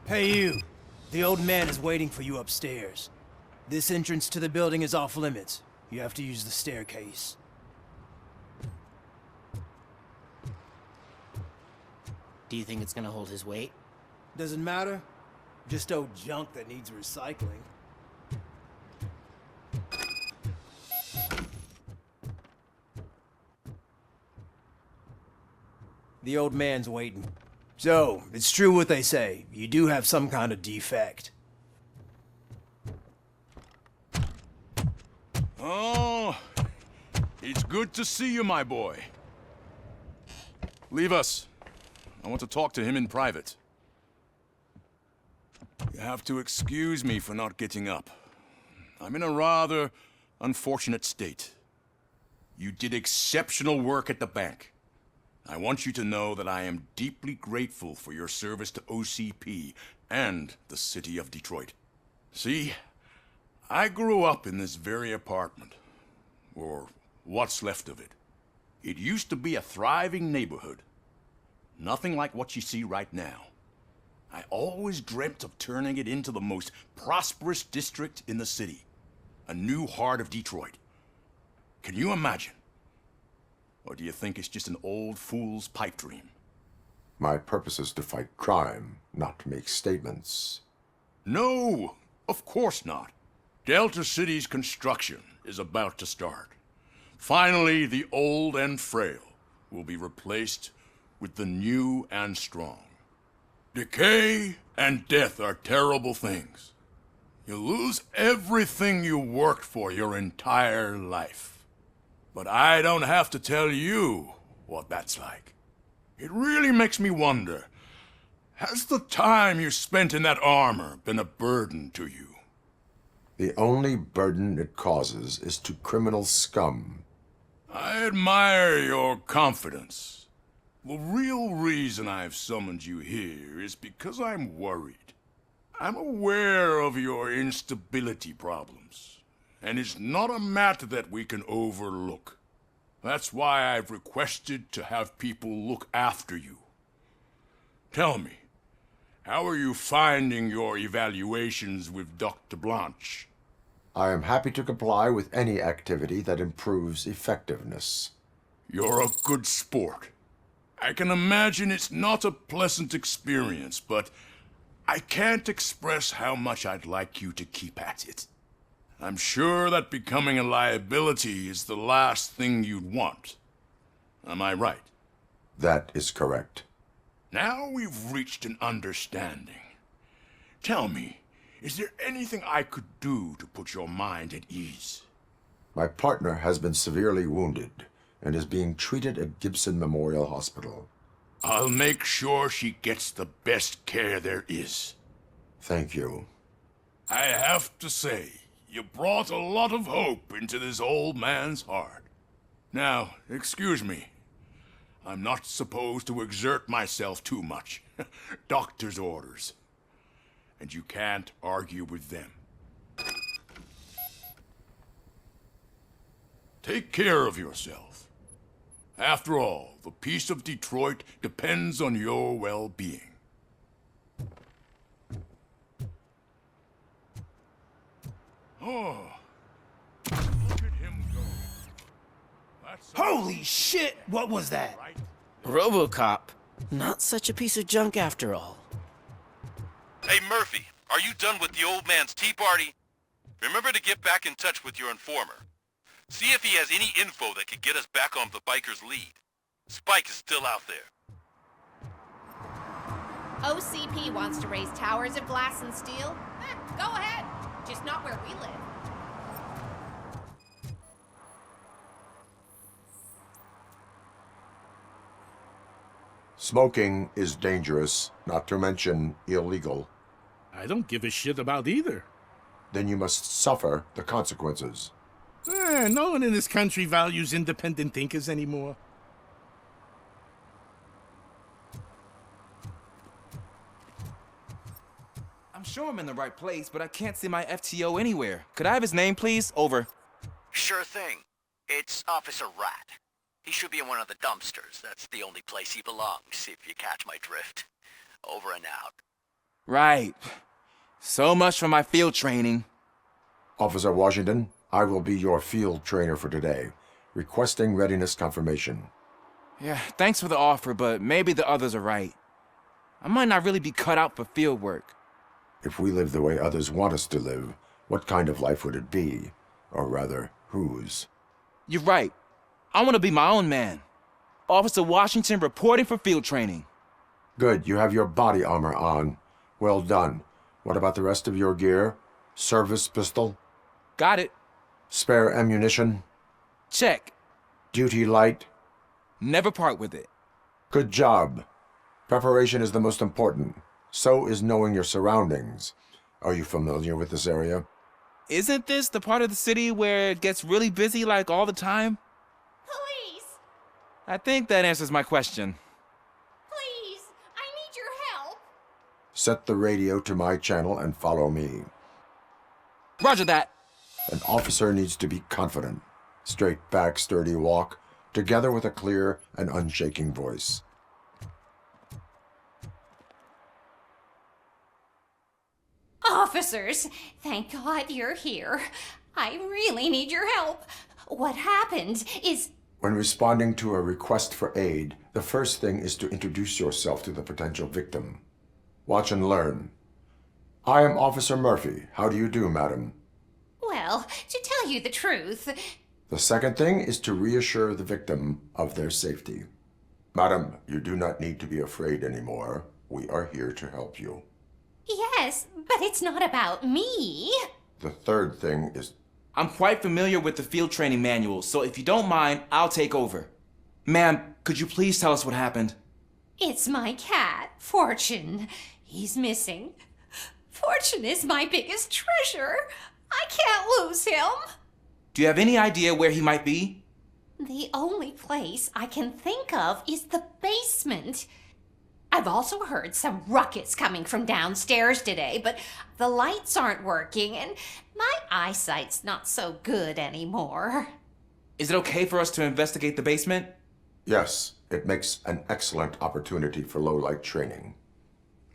Hey you! The old man is waiting for you upstairs. This entrance to the building is off limits. You have to use the staircase. Do you think it's gonna hold his weight? Doesn't matter. Just old junk that needs recycling. The old man's waiting. So, it's true what they say. You do have some kind of defect. Oh, it's good to see you, my boy. Leave us. I want to talk to him in private. You have to excuse me for not getting up. I'm in a rather unfortunate state. You did exceptional work at the bank. I want you to know that I am deeply grateful for your service to OCP and the city of Detroit. See, I grew up in this very apartment, or what's left of it. It used to be a thriving neighborhood. Nothing like what you see right now. I always dreamt of turning it into the most prosperous district in the city. A new heart of Detroit. Can you imagine? Or do you think it's just an old fool's pipe dream? My purpose is to fight crime, not to make statements. No, of course not. Delta City's construction is about to start. Finally, the old and frail will be replaced with the new and strong. Decay and death are terrible things. You lose everything you worked for your entire life. But I don't have to tell you what that's like. It really makes me wonder, has the time you spent in that armor been a burden to you? The only burden it causes is to criminal scum. I admire your confidence. The real reason I've summoned you here is because I'm worried. I'm aware of your instability problems, and it's not a matter that we can overlook. That's why I've requested to have people look after you. Tell me, how are you finding your evaluations with Dr. Blanche? I am happy to comply with any activity that improves effectiveness. You're a good sport. I can imagine it's not a pleasant experience, but I can't express how much I'd like you to keep at it. I'm sure that becoming a liability is the last thing you'd want. Am I right? That is correct. Now we've reached an understanding. Tell me, is there anything I could do to put your mind at ease? My partner has been severely wounded and is being treated at Gibson Memorial Hospital. I'll make sure she gets the best care there is. Thank you. I have to say, you brought a lot of hope into this old man's heart. Now, excuse me. I'm not supposed to exert myself too much. Doctor's orders. And you can't argue with them. Take care of yourself. After all, the peace of Detroit depends on your well-being. Oh, look at him go. That's Holy shit! What was that? right. RoboCop. Not such a piece of junk after all. Hey Murphy, are you done with the old man's tea party? Remember to get back in touch with your informer. See if he has any info that could get us back on the biker's lead. Spike is still out there. OCP wants to raise towers of glass and steel? Go ahead. Just not where we live. Smoking is dangerous, not to mention illegal. I don't give a shit about either. Then you must suffer the consequences. No one in this country values independent thinkers anymore. I'm sure I'm in the right place, but I can't see my FTO anywhere. Could I have his name, please? Over. Sure thing. It's Officer Rat. He should be in one of the dumpsters. That's the only place he belongs, if you catch my drift. Over and out. Right. So much for my field training. Officer Washington, I will be your field trainer for today. Requesting readiness confirmation. Yeah, thanks for the offer, but maybe the others are right. I might not really be cut out for field work. If we live the way others want us to live, what kind of life would it be? Or rather, whose? You're right. I want to be my own man. Officer Washington reporting for field training. Good, you have your body armor on. Well done. What about the rest of your gear? Service pistol? Got it. Spare ammunition? Check. Duty light? Never part with it. Good job. Preparation is the most important. So is knowing your surroundings. Are you familiar with this area? Isn't this the part of the city where it gets really busy like all the time? Police! I think that answers my question. Please! I need your help! Set the radio to my channel and follow me. Roger that. An officer needs to be confident. Straight back, sturdy walk, together with a clear and unshaking voice. Officers, thank God you're here. I really need your help. What happened is... When responding to a request for aid, the first thing is to introduce yourself to the potential victim. Watch and learn. I am Officer Murphy. How do you do, madam? Well, to tell you the truth... The second thing is to reassure the victim of their safety. Madam, you do not need to be afraid anymore. We are here to help you. Yes, but it's not about me. The third thing is... I'm quite familiar with the field training manual, so if you don't mind, I'll take over. Ma'am, could you please tell us what happened? It's my cat, Fortune. He's missing. Fortune is my biggest treasure. I can't lose him. Do you have any idea where he might be? The only place I can think of is the basement. I've also heard some ruckus coming from downstairs today, but the lights aren't working and my eyesight's not so good anymore. Is it okay for us to investigate the basement? Yes, it makes an excellent opportunity for low-light training.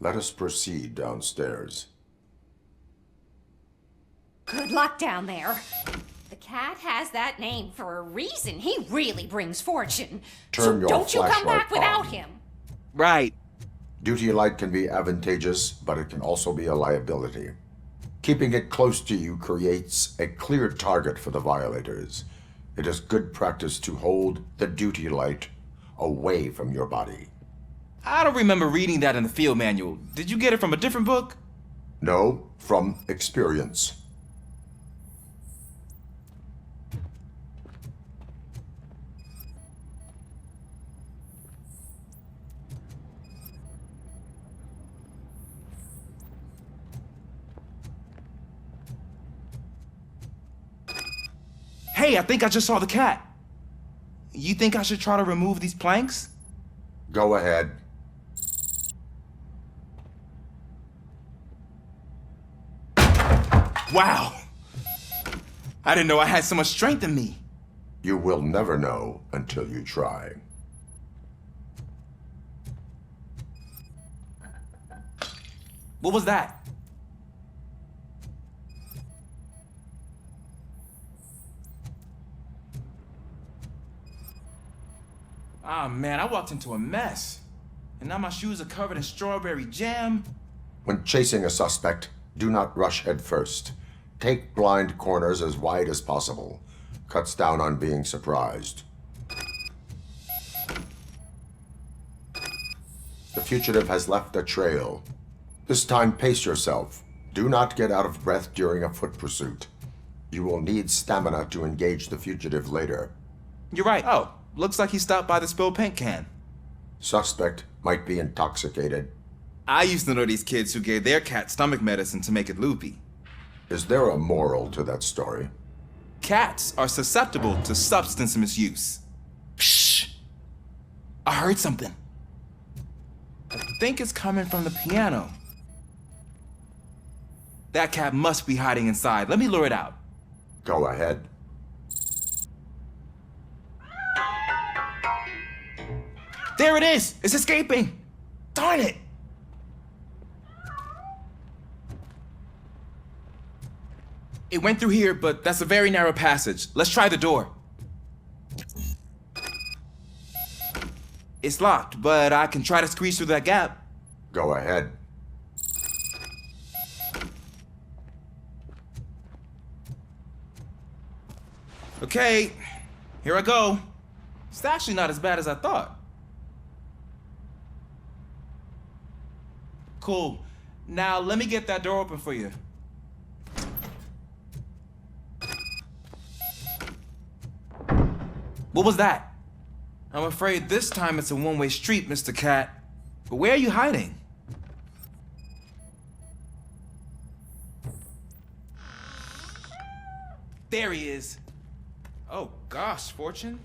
Let us proceed downstairs. Good luck down there. The cat has that name for a reason. He really brings fortune. Turn your don't you come back flashlight without on. him. Right. Duty light can be advantageous, but it can also be a liability. Keeping it close to you creates a clear target for the violators. It is good practice to hold the duty light away from your body. I don't remember reading that in the field manual. Did you get it from a different book? No, from experience. Hey, I think I just saw the cat. You think I should try to remove these planks? Go ahead. Wow. I didn't know I had so much strength in me. You will never know until you try. What was that? Ah, man, I walked into a mess. And now my shoes are covered in strawberry jam. When chasing a suspect, do not rush head first. Take blind corners as wide as possible. Cuts down on being surprised. The fugitive has left a trail. This time, pace yourself. Do not get out of breath during a foot pursuit. You will need stamina to engage the fugitive later. You're right. Oh, looks like he stopped by the spilled paint can. Suspect might be intoxicated. I used to know these kids who gave their cat stomach medicine to make it loopy. Is there a moral to that story? Cats are susceptible to substance misuse. Psh! I heard something. I think it's coming from the piano. That cat must be hiding inside. Let me lure it out. Go ahead. There it is! It's escaping! Darn it! It went through here, but that's a very narrow passage. Let's try the door. It's locked, but I can try to squeeze through that gap. Go ahead. Okay, here I go. It's actually not as bad as I thought. Cool. Now let me get that door open for you. What was that? I'm afraid this time it's a one-way street, Mr. Cat. But where are you hiding? There he is. Oh gosh, Fortune.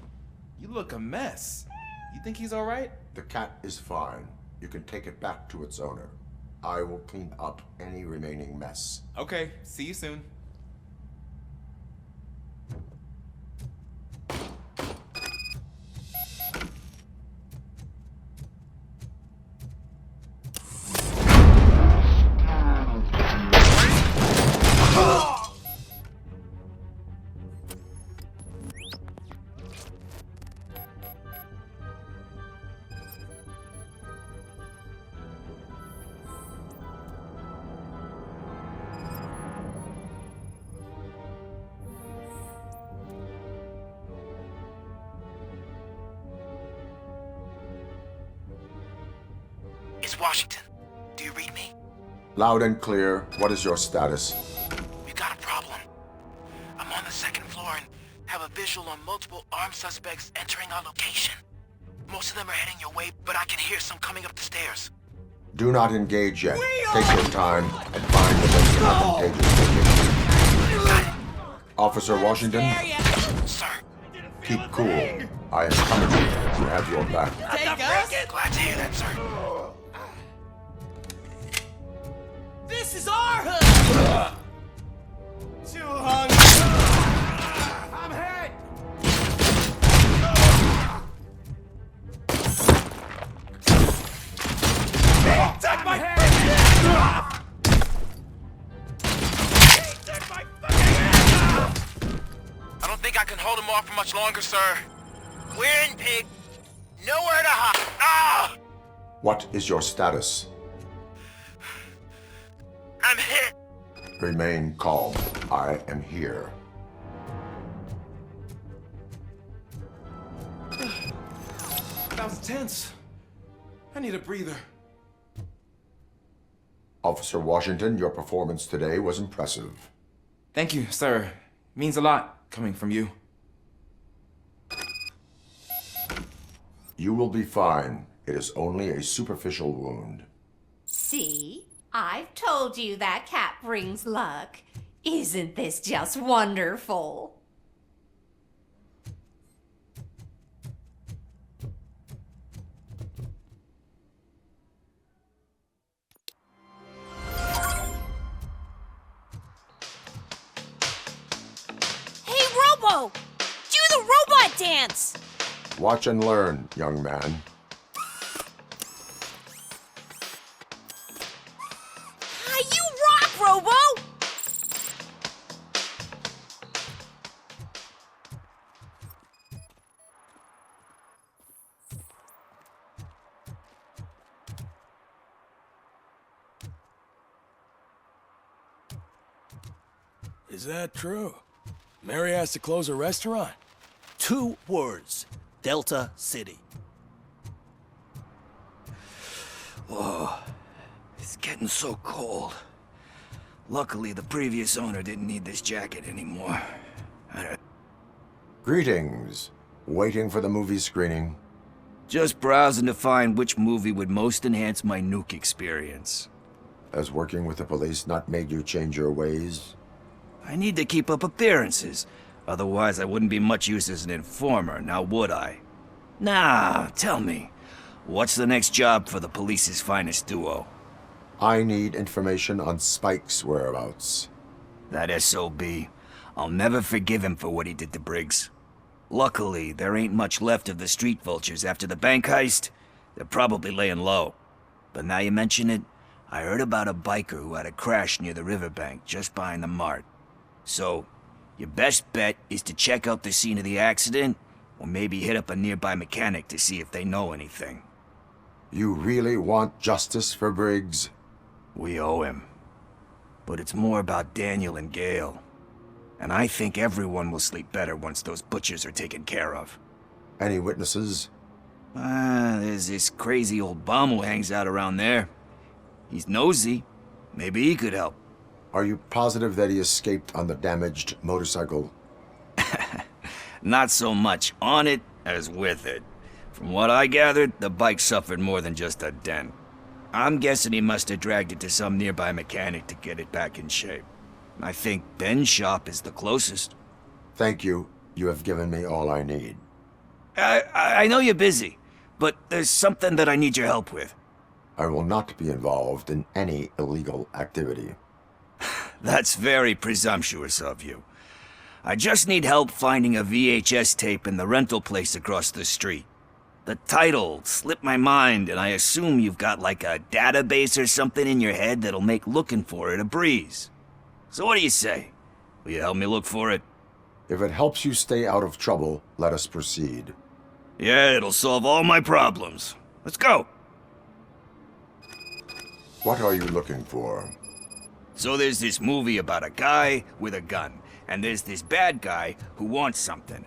You look a mess. You think he's all right? The cat is fine. You can take it back to its owner. I will clean up any remaining mess. Okay, see you soon. It's Washington. Do you read me? Loud and clear. What is your status? We got a problem. I'm on the second floor and have a visual on multiple armed suspects entering our location. Most of them are heading your way, but I can hear some coming up the stairs. Do not engage yet. Take your time and find the most advantageous location. Got it. Officer Washington, Sir, keep cool. I am coming to have your back. glad to hear that, sir. This is our hood! Too hungry. I'm hit. Take my head. Take my fucking head. I don't think I can hold him off for much longer, sir. We're in, pig. Nowhere to hide. Ah! What is your status? I'm hit. Remain calm. I am here. That was tense. I need a breather. Officer Washington, your performance today was impressive. Thank you, sir. Means a lot coming from you. You will be fine. It is only a superficial wound. See? I've told you that cat brings luck. Isn't this just wonderful? Hey, Robo! Do the robot dance! Watch and learn, young man. You rock, Robo! Is that true? Mary has to close a restaurant? 2 words. Delta City. Oh, it's getting so cold. Luckily, the previous owner didn't need this jacket anymore. Greetings. Waiting for the movie screening. Just browsing to find which movie would most enhance my nuke experience. Has working with the police not made you change your ways? I need to keep up appearances. Otherwise, I wouldn't be much use as an informer, now would I? Nah, tell me. What's the next job for the police's finest duo? I need information on Spike's whereabouts. That SOB. I'll never forgive him for what he did to Briggs. Luckily, there ain't much left of the street vultures after the bank heist. They're probably laying low. But now you mention it, I heard about a biker who had a crash near the riverbank just behind the mart. So, your best bet is to check out the scene of the accident, or maybe hit up a nearby mechanic to see if they know anything. You really want justice for Briggs? We owe him. But it's more about Daniel and Gale. And I think everyone will sleep better once those butchers are taken care of. Any witnesses? There's this crazy old bum who hangs out around there. He's nosy. Maybe he could help. Are you positive that he escaped on the damaged motorcycle? Not so much on it as with it. From what I gathered, the bike suffered more than just a dent. I'm guessing he must have dragged it to some nearby mechanic to get it back in shape. I think Ben's shop is the closest. Thank you. You have given me all I need. I know you're busy, but there's something that I need your help with. I will not be involved in any illegal activity. That's very presumptuous of you. I just need help finding a VHS tape in the rental place across the street. The title slipped my mind, and I assume you've got like a database or something in your head that'll make looking for it a breeze. So what do you say? Will you help me look for it? If it helps you stay out of trouble, let us proceed. Yeah, it'll solve all my problems. Let's go. What are you looking for? So there's this movie about a guy with a gun, and there's this bad guy who wants something.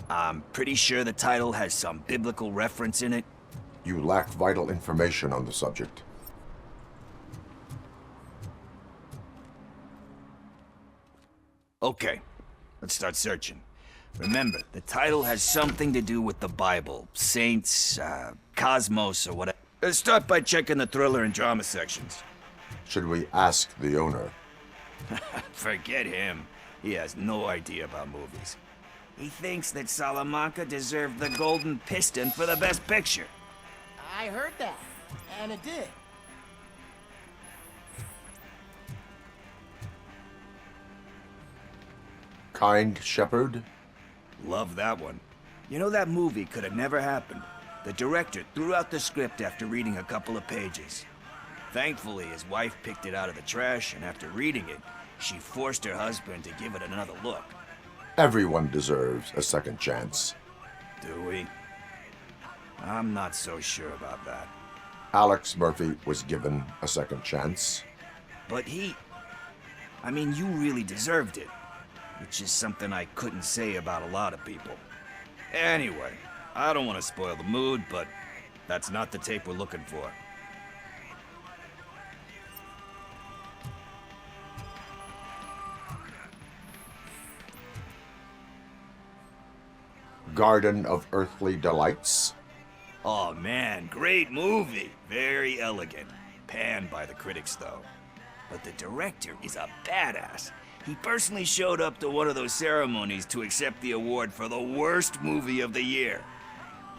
I'm pretty sure the title has some biblical reference in it. You lack vital information on the subject. Okay, let's start searching. Remember, the title has something to do with the Bible, saints, cosmos, or whatever. Let's start by checking the thriller and drama sections. Should we ask the owner? Forget him. He has no idea about movies. He thinks that Salamanca deserved the Golden Piston for the Best Picture. I heard that, and it did. Kind Shepherd? Love that one. You know, that movie could have never happened. The director threw out the script after reading a couple of pages. Thankfully, his wife picked it out of the trash, and after reading it, she forced her husband to give it another look. Everyone deserves a second chance. Do we? I'm not so sure about that. Alex Murphy was given a second chance. But I mean, you really deserved it. Which is something I couldn't say about a lot of people. Anyway, I don't want to spoil the mood, but that's not the tape we're looking for. Garden of Earthly Delights? Oh man, great movie. Very elegant. Panned by the critics, though. But the director is a badass. He personally showed up to one of those ceremonies to accept the award for the worst movie of the year.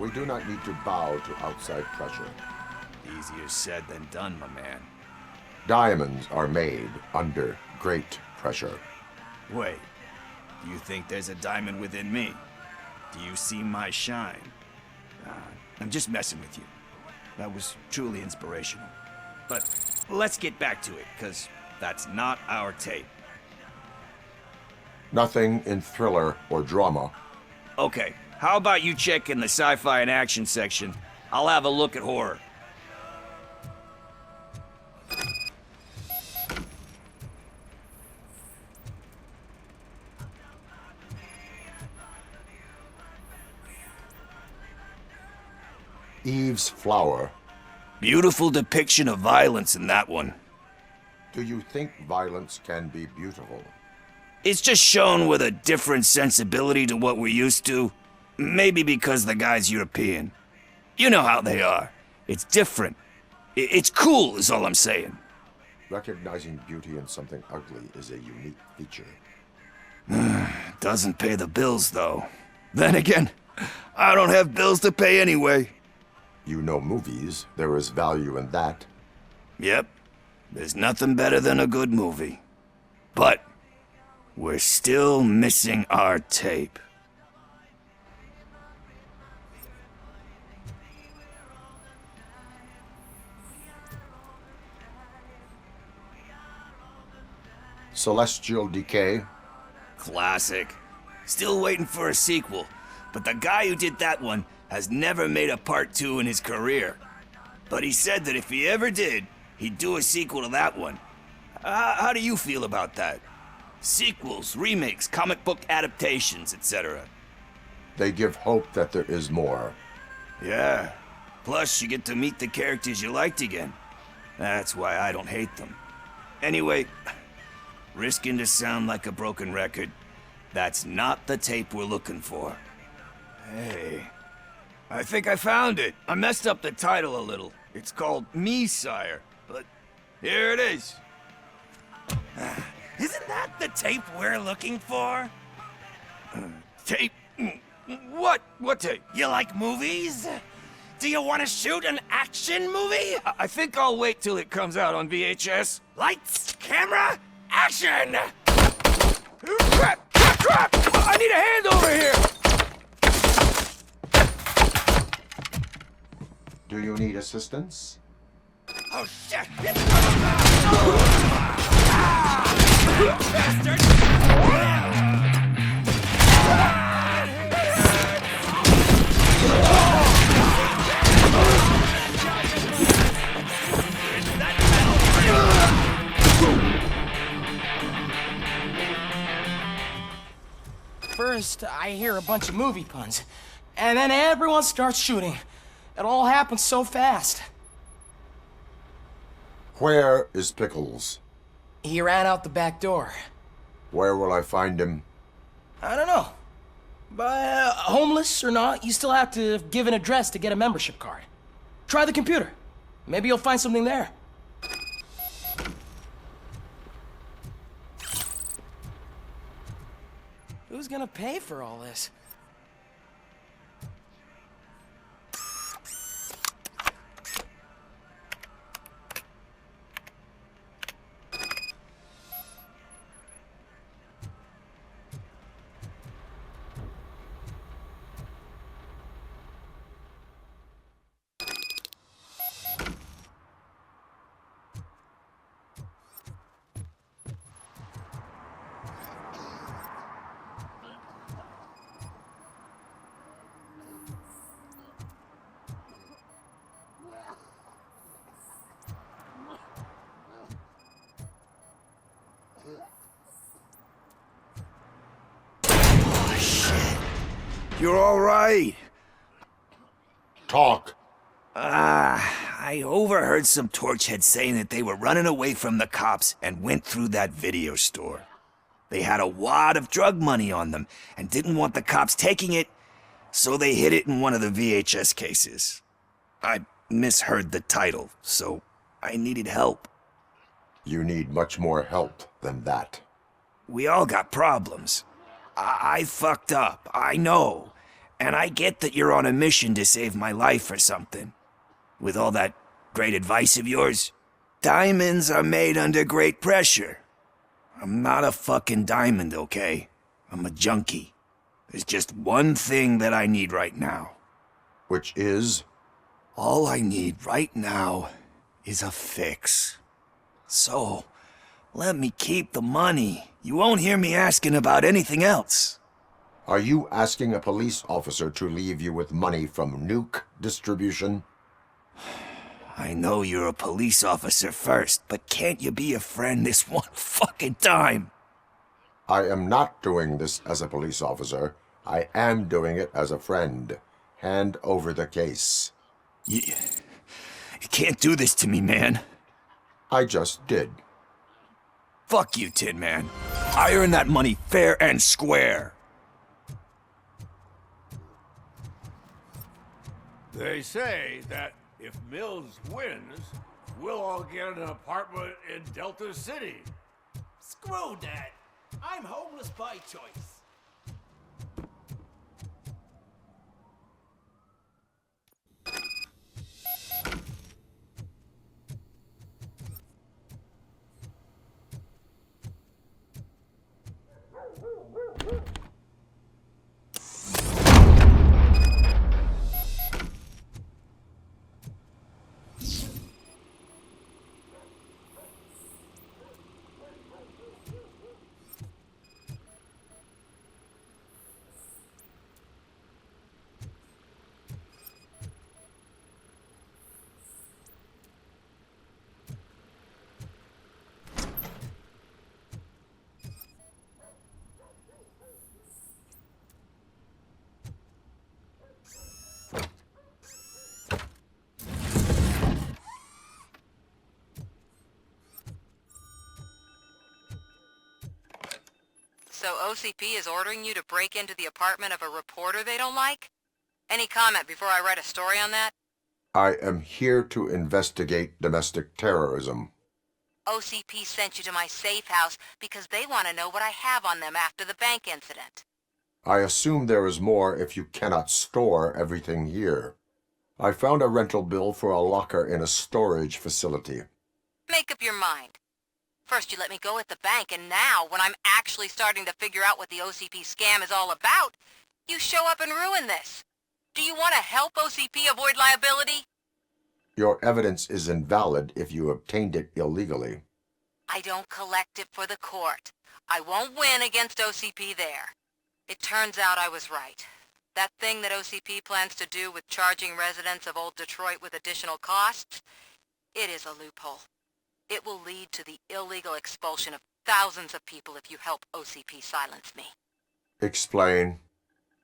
We do not need to bow to outside pressure. Easier said than done, my man. Diamonds are made under great pressure. Wait, do you think there's a diamond within me? Do you see my shine? I'm just messing with you. That was truly inspirational. But let's get back to it, because that's not our tape. Nothing in thriller or drama. Okay, how about you check in the sci-fi and action section? I'll have a look at horror. Eve's Flower. Beautiful depiction of violence in that one. Do you think violence can be beautiful? It's just shown with a different sensibility to what we're used to. Maybe because the guy's European. You know how they are. It's different. It's cool, is all I'm saying. Recognizing beauty in something ugly is a unique feature. Doesn't pay the bills, though. Then again, I don't have bills to pay anyway. You know movies. There is value in that. Yep. There's nothing better than a good movie. But we're still missing our tape. Celestial Decay. Classic. Still waiting for a sequel, but the guy who did that one has never made a part 2 in his career. But he said that if he ever did, he'd do a sequel to that one. How do you feel about that? Sequels, remakes, comic book adaptations, etc. They give hope that there is more. Yeah. Plus, you get to meet the characters you liked again. That's why I don't hate them. Anyway, risking to sound like a broken record, that's not the tape we're looking for. Hey, I think I found it. I messed up the title a little. It's called Me, Sire, but here it is. Isn't that the tape we're looking for? Tape? What? What tape? You like movies? Do you want to shoot an action movie? I think I'll wait till it comes out on VHS. Lights, camera, action! Crap! Crap! Crap! I need a hand over here! Do you need assistance? Oh shit! It's coming back! Bastard! First, I hear a bunch of movie puns, and then everyone starts shooting. It all happens so fast. Where is Pickles? He ran out the back door. Where will I find him? I don't know. But homeless or not, you still have to give an address to get a membership card. Try the computer. Maybe you'll find something there. Who's gonna pay for all this? You're all right. Talk. I overheard some torchheads saying that they were running away from the cops and went through that video store. They had a wad of drug money on them and didn't want the cops taking it, so they hid it in one of the VHS cases. I misheard the title, so I needed help. You need much more help than that. We all got problems. I fucked up, I know. And I get that you're on a mission to save my life or something. With all that great advice of yours, diamonds are made under great pressure. I'm not a fucking diamond, okay? I'm a junkie. There's just one thing that I need right now. Which is? All I need right now is a fix. So, let me keep the money. You won't hear me asking about anything else. Are you asking a police officer to leave you with money from nuke distribution? I know you're a police officer first, but can't you be a friend this one fucking time? I am not doing this as a police officer. I am doing it as a friend. Hand over the case. You can't do this to me, man. I just did. Fuck you, Tin Man. I earned that money fair and square. They say that if Mills wins, we'll all get an apartment in Delta City. Screw that. I'm homeless by choice. So OCP is ordering you to break into the apartment of a reporter they don't like? Any comment before I write a story on that? I am here to investigate domestic terrorism. OCP sent you to my safe house because they want to know what I have on them after the bank incident. I assume there is more if you cannot store everything here. I found a rental bill for a locker in a storage facility. Make up your mind. First you let me go at the bank, and now, when I'm actually starting to figure out what the OCP scam is all about, you show up and ruin this. Do you want to help OCP avoid liability? Your evidence is invalid if you obtained it illegally. I don't collect it for the court. I won't win against OCP there. It turns out I was right. That thing that OCP plans to do with charging residents of Old Detroit with additional costs, it is a loophole. It will lead to the illegal expulsion of thousands of people if you help OCP silence me. Explain.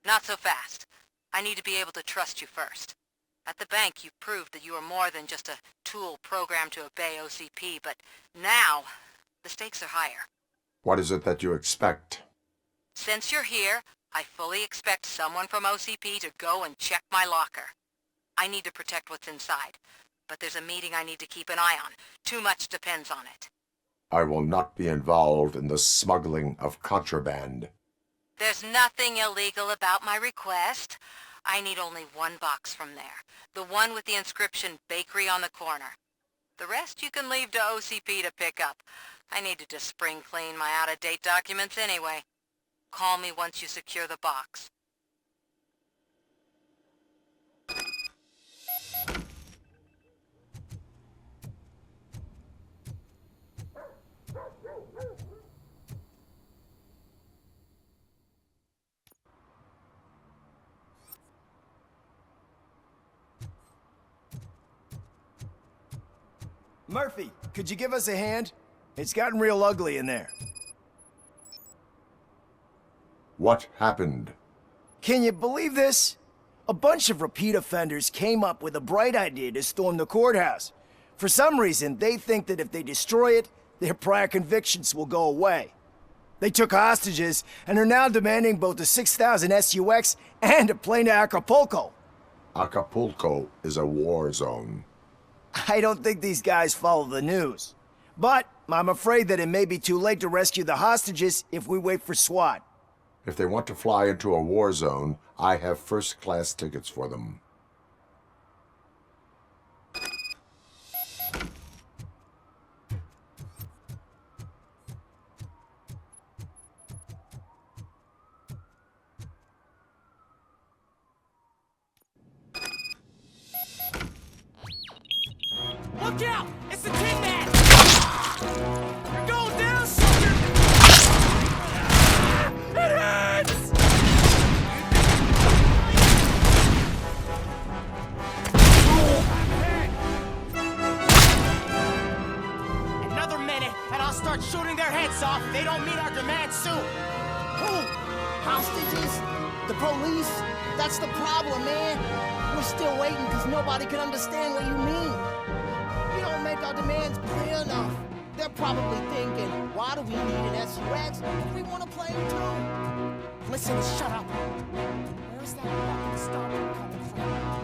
Not so fast. I need to be able to trust you first. At the bank, you proved that you are more than just a tool programmed to obey OCP, but now, the stakes are higher. What is it that you expect? Since you're here, I fully expect someone from OCP to go and check my locker. I need to protect what's inside, but there's a meeting I need to keep an eye on. Too much depends on it. I will not be involved in the smuggling of contraband. There's nothing illegal about my request. I need only one box from there. The one with the inscription Bakery on the corner. The rest you can leave to OCP to pick up. I needed to spring clean my out-of-date documents anyway. Call me once you secure the box. Murphy, could you give us a hand? It's gotten real ugly in there. What happened? Can you believe this? A bunch of repeat offenders came up with a bright idea to storm the courthouse. For some reason, they think that if they destroy it, their prior convictions will go away. They took hostages and are now demanding both a 6,000 SUX and a plane to Acapulco. Acapulco is a war zone. I don't think these guys follow the news. But I'm afraid that it may be too late to rescue the hostages if we wait for SWAT. If they want to fly into a war zone, I have first-class tickets for them. Look out! It's the Tin Man! You're going down, soldier! It hurts! Another minute, and I'll start shooting their heads off if they don't meet our demands soon. Who? Hostages? The police? That's the problem, man. We're still waiting because nobody can understand what you mean. You don't make our demands clear enough. They're probably thinking, why do we need an SUX if we want to play too? Listen, shut up. Where's that fucking starter coming from?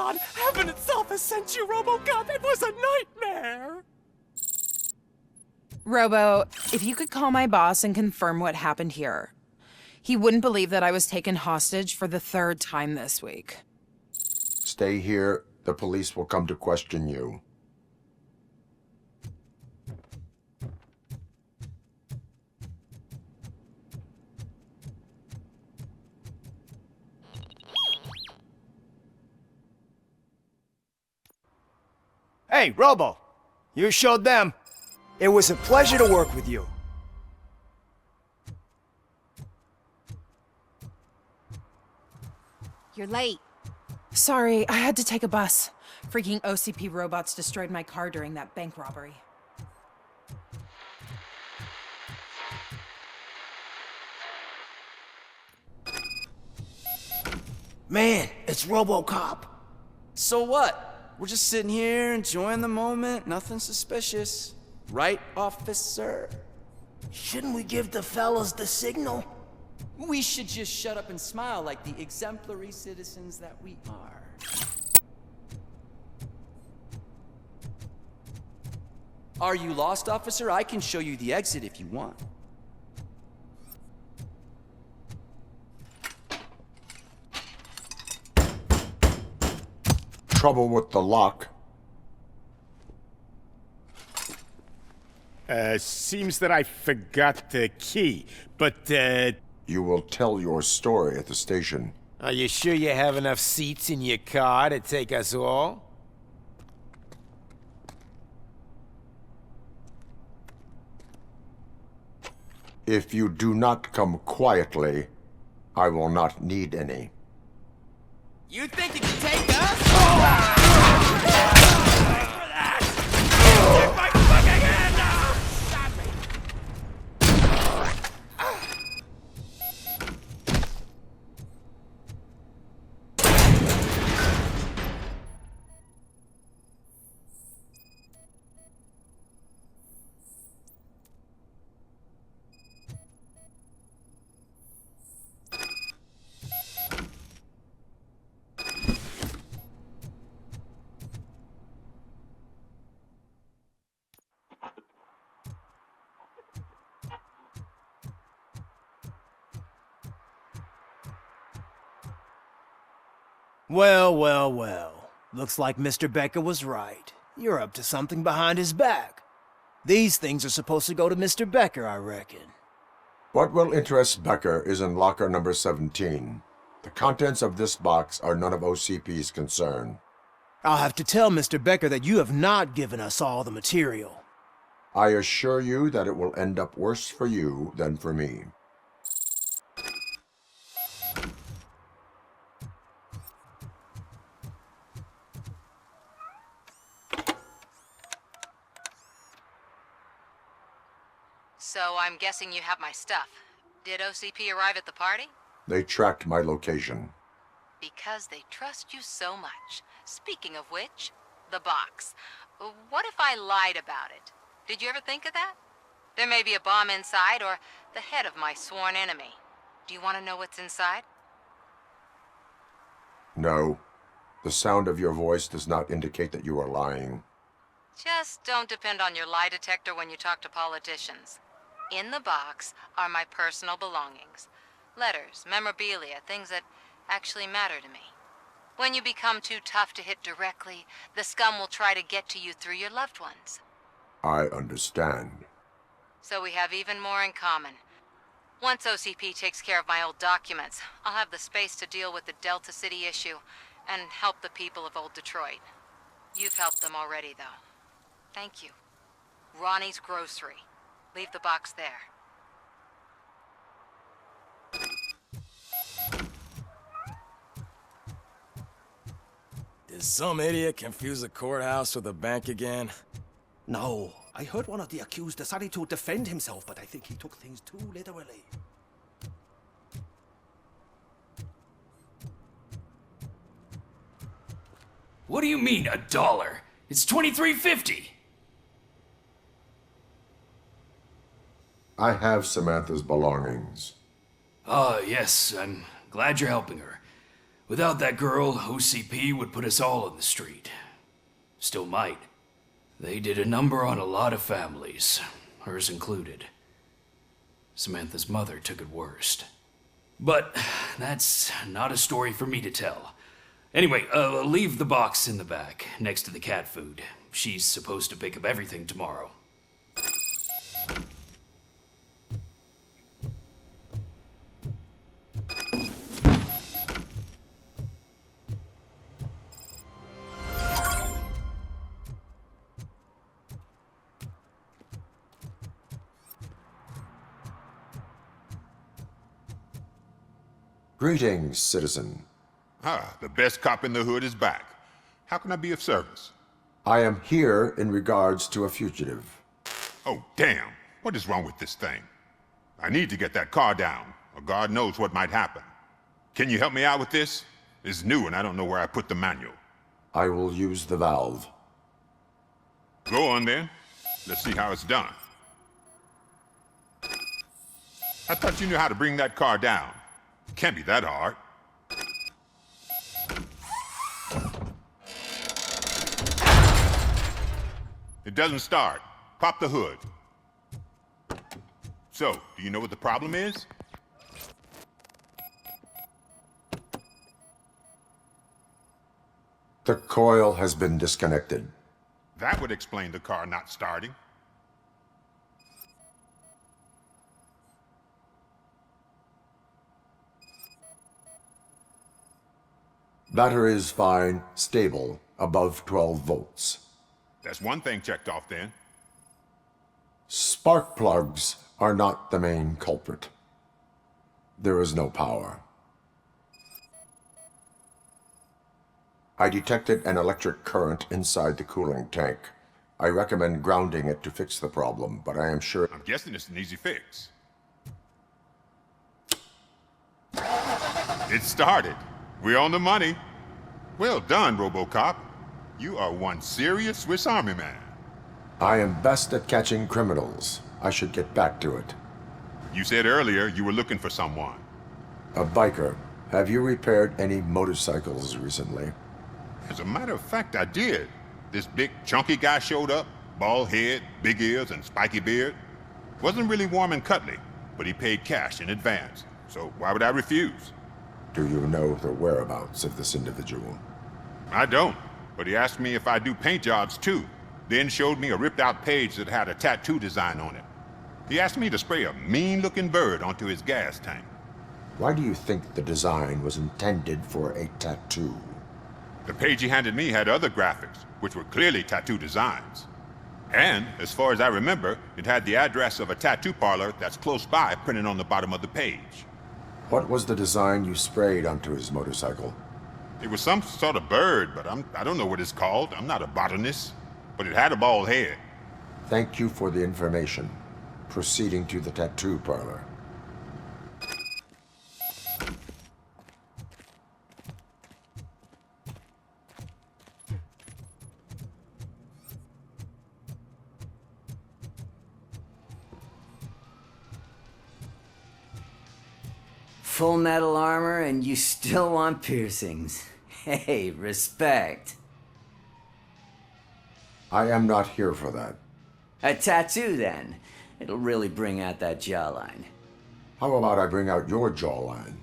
God! Heaven itself has sent you, RoboCop! It was a nightmare! Robo, if you could call my boss and confirm what happened here. He wouldn't believe that I was taken hostage for the 3rd time this week. Stay here. The police will come to question you. Hey, Robo! You showed them. It was a pleasure to work with you. You're late. Sorry, I had to take a bus. Freaking OCP robots destroyed my car during that bank robbery. Man, it's RoboCop. So what? We're just sitting here enjoying the moment, nothing suspicious. Right, officer? Shouldn't we give the fellas the signal? We should just shut up and smile like the exemplary citizens that we are. Are you lost, officer? I can show you the exit if you want. Trouble with the lock. Seems that I forgot the key, but, You will tell your story at the station. Are you sure you have enough seats in your car to take us all? If you do not come quietly, I will not need any. You think you can take us? Well, well, well. Looks like Mr. Becker was right. You're up to something behind his back. These things are supposed to go to Mr. Becker, I reckon. What will interest Becker is in locker number 17. The contents of this box are none of OCP's concern. I'll have to tell Mr. Becker that you have not given us all the material. I assure you that it will end up worse for you than for me. So I'm guessing you have my stuff. Did OCP arrive at the party? They tracked my location. Because they trust you so much. Speaking of which, the box. What if I lied about it? Did you ever think of that? There may be a bomb inside or the head of my sworn enemy. Do you want to know what's inside? No. The sound of your voice does not indicate that you are lying. Just don't depend on your lie detector when you talk to politicians. In the box are my personal belongings. Letters, memorabilia, things that actually matter to me. When you become too tough to hit directly, the scum will try to get to you through your loved ones. I understand. So we have even more in common. Once OCP takes care of my old documents, I'll have the space to deal with the Delta City issue and help the people of Old Detroit. You've helped them already, though. Thank you. Ronnie's Grocery. Leave the box there. Did some idiot confuse the courthouse with a bank again? No. I heard one of the accused decided to defend himself, but I think he took things too literally. What do you mean, $1? It's $23.50. I have Samantha's belongings. Oh, yes, I'm glad you're helping her. Without that girl, OCP would put us all in the street. Still might. They did a number on a lot of families, hers included. Samantha's mother took it worst. But that's not a story for me to tell. Anyway, leave the box in the back, next to the cat food. She's supposed to pick up everything tomorrow. Greetings, citizen. Ah, the best cop in the hood is back. How can I be of service? I am here in regards to a fugitive. Oh, damn. What is wrong with this thing? I need to get that car down, or God knows what might happen. Can you help me out with this? It's new and I don't know where I put the manual. I will use the valve. Go on then. Let's see how it's done. I thought you knew how to bring that car down. Can't be that hard. It doesn't start. Pop the hood. So, do you know what the problem is? The coil has been disconnected. That would explain the car not starting. Battery is fine, stable, above 12 volts. That's one thing checked off then. Spark plugs are not the main culprit. There is no power. I detected an electric current inside the cooling tank. I recommend grounding it to fix the problem, but I am sure... I'm guessing it's an easy fix. It started. We're on the money. Well done, RoboCop. You are one serious Swiss Army man. I am best at catching criminals. I should get back to it. You said earlier you were looking for someone. A biker. Have you repaired any motorcycles recently? As a matter of fact, I did. This big, chunky guy showed up. Bald head, big ears, and spiky beard. Wasn't really warm and cuddly, but he paid cash in advance. So why would I refuse? Do you know the whereabouts of this individual? I don't, but he asked me if I do paint jobs too, then showed me a ripped-out page that had a tattoo design on it. He asked me to spray a mean-looking bird onto his gas tank. Why do you think the design was intended for a tattoo? The page he handed me had other graphics, which were clearly tattoo designs. And, as far as I remember, it had the address of a tattoo parlor that's close by printed on the bottom of the page. What was the design you sprayed onto his motorcycle? It was some sort of bird, but I don't know what it's called. I'm not a botanist. But it had a bald head. Thank you for the information. Proceeding to the tattoo parlor. Full metal armor and you still want piercings. Hey, respect. I am not here for that. A tattoo, then. It'll really bring out that jawline. How about I bring out your jawline?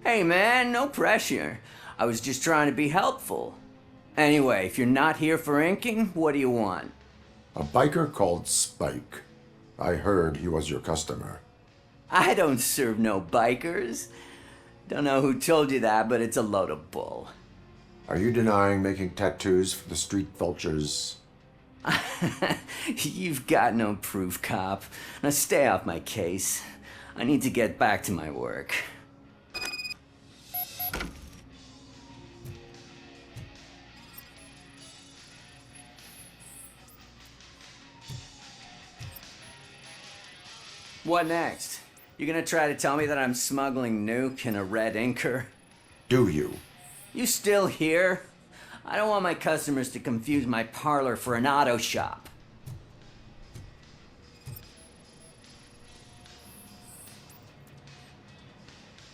Hey, man, no pressure. I was just trying to be helpful. Anyway, if you're not here for inking, what do you want? A biker called Spike. I heard he was your customer. I don't serve no bikers. Don't know who told you that, but it's a load of bull. Are you denying making tattoos for the street vultures? You've got no proof, cop. Now stay off my case. I need to get back to my work. What next? You gonna try to tell me that I'm smuggling nuke in a red inker? Do you? You still here? I don't want my customers to confuse my parlor for an auto shop.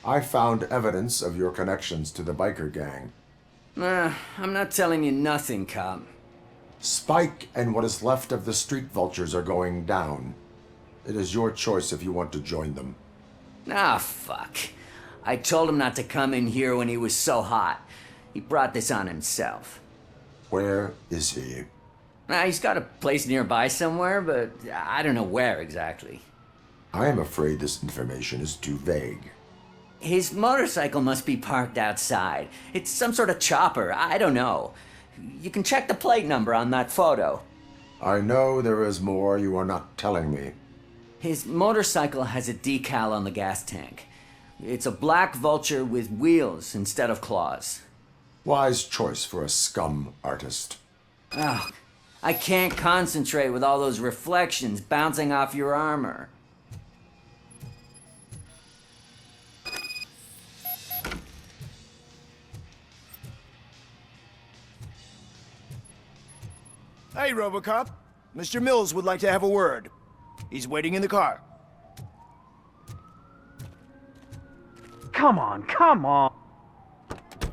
I found evidence of your connections to the biker gang. I'm not telling you nothing, cop. Spike and what is left of the street vultures are going down. It is your choice if you want to join them. Ah, fuck. I told him not to come in here when he was so hot. He brought this on himself. Where is he? He's got a place nearby somewhere, but I don't know where exactly. I am afraid this information is too vague. His motorcycle must be parked outside. It's some sort of chopper. I don't know. You can check the plate number on that photo. I know there is more you are not telling me. His motorcycle has a decal on the gas tank. It's a black vulture with wheels instead of claws. Wise choice for a scum artist. Oh, I can't concentrate with all those reflections bouncing off your armor. Hey, RoboCop. Mr. Mills would like to have a word. He's waiting in the car. Come on, come on!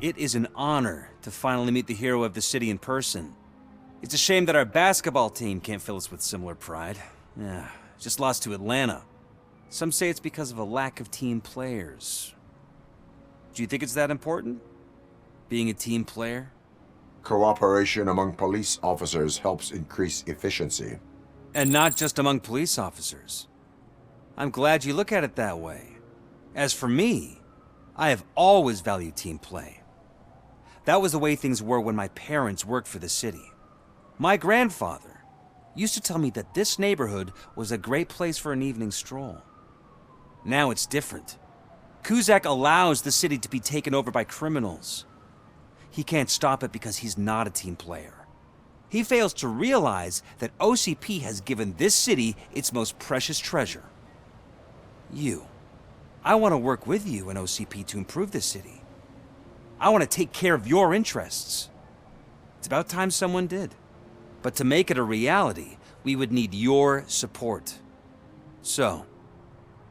It is an honor to finally meet the hero of the city in person. It's a shame that our basketball team can't fill us with similar pride. Yeah, just lost to Atlanta. Some say it's because of a lack of team players. Do you think it's that important? Being a team player? Cooperation among police officers helps increase efficiency. And not just among police officers. I'm glad you look at it that way. As for me, I have always valued team play. That was the way things were when my parents worked for the city. My grandfather used to tell me that this neighborhood was a great place for an evening stroll. Now it's different. Cusack allows the city to be taken over by criminals. He can't stop it because he's not a team player. He fails to realize that OCP has given this city its most precious treasure. You. I want to work with you and OCP to improve this city. I want to take care of your interests. It's about time someone did. But to make it a reality, we would need your support. So,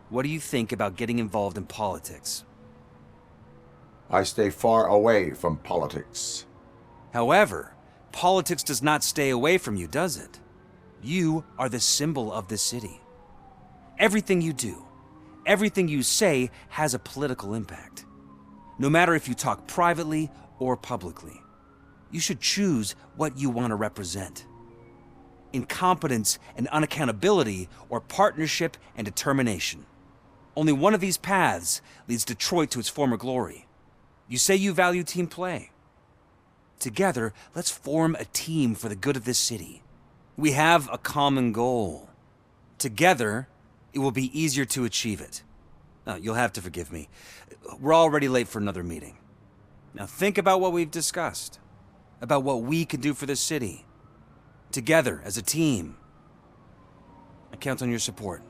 what do you think about getting involved in politics? I stay far away from politics. However, politics does not stay away from you, does it? You are the symbol of this city. Everything you do, everything you say has a political impact. No matter if you talk privately or publicly, you should choose what you want to represent. Incompetence and unaccountability, or partnership and determination. Only one of these paths leads Detroit to its former glory. You say you value team play. Together, let's form a team for the good of this city. We have a common goal. Together, it will be easier to achieve it. You'll have to forgive me. We're already late for another meeting. Now think about what we've discussed. About what we can do for this city. Together, as a team. I count on your support.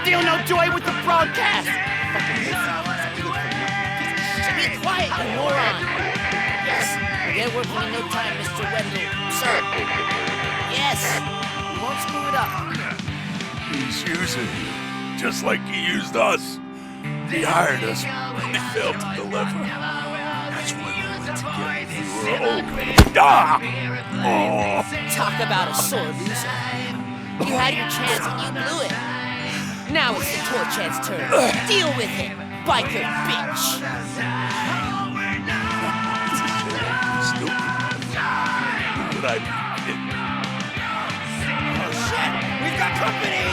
Still no joy with the broadcast! Be quiet, you moron! Yes, they're working in no time, Mr. Wendell. Sir. Yes, we won't screw it up. He's using you, just like he used us. He hired us when he failed to deliver. That's when we went together. We were old. Ah! Oh! Talk about a sore loser. You had your chance and you blew it. Now it's the Torchhead's turn. Deal with it, biker bitch! Stupid. But I did. Oh shit! We've got company!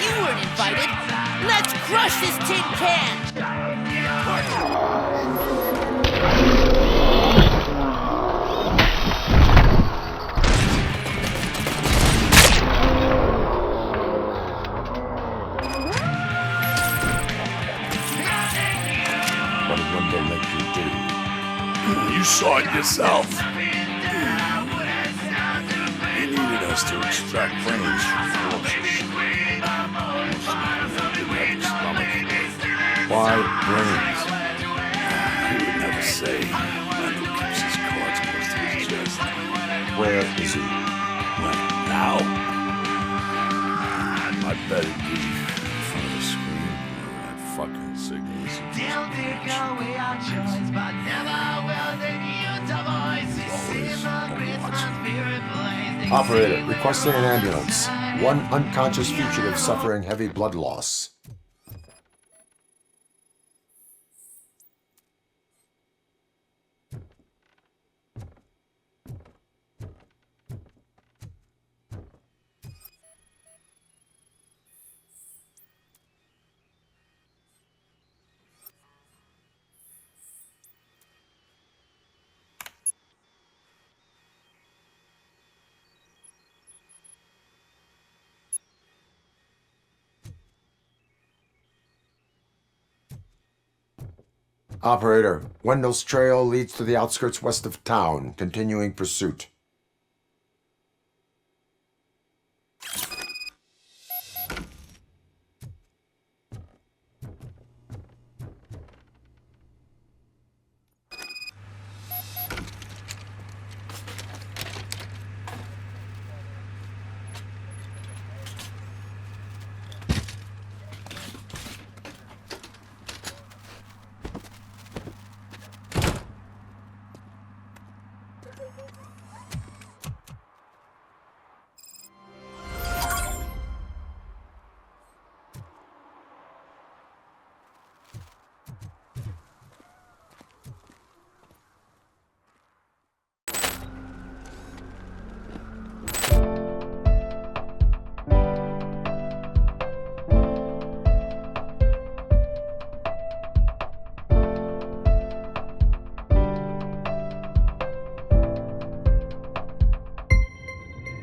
You weren't invited! Let's crush this tin can! You saw it yourself. He needed us to extract brains from corpses. Why brains? He would never say. Wendell keeps his cards close to his chest. Where is he? Well, now? I bet it'd be in front of the screen where that fucking signal is. They'll take away our choice, but never will they use our voices. In the Christmas spirit place. Operator, requesting an ambulance. One unconscious fugitive suffering heavy blood loss. Operator, Wendell's trail leads to the outskirts west of town, continuing pursuit.